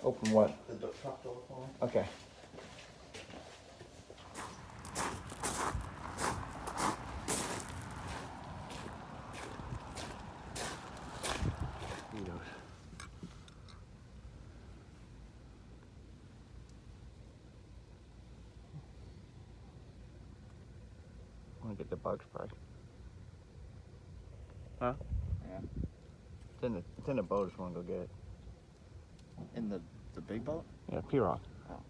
Open what? The truck door for me. Okay. I want to get the bug spray. Huh? Yeah. It's in the boat. I just want to go get it. In the big boat? Yeah, P-Rock. Oh.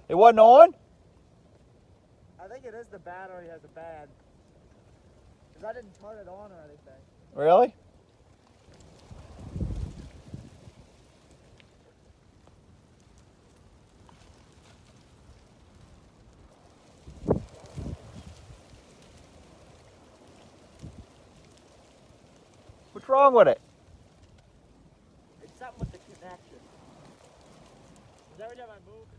It wasn't on? I think it is the battery has a bad. Because I didn't turn it on or anything. Really? What's wrong with it? It's something with the connection. Because every time I move it.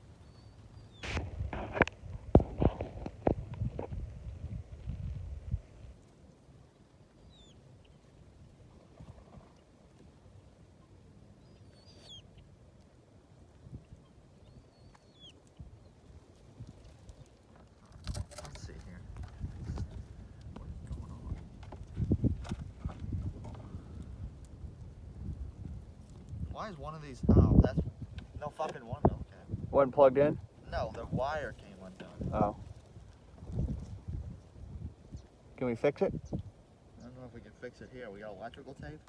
Let's see here. What is going on? Why is one of these? Oh, that's no fucking one. Okay. Wasn't plugged in? No, the wire came undone. Oh. Can we fix it? I don't know if we can fix it here. We got electrical tape.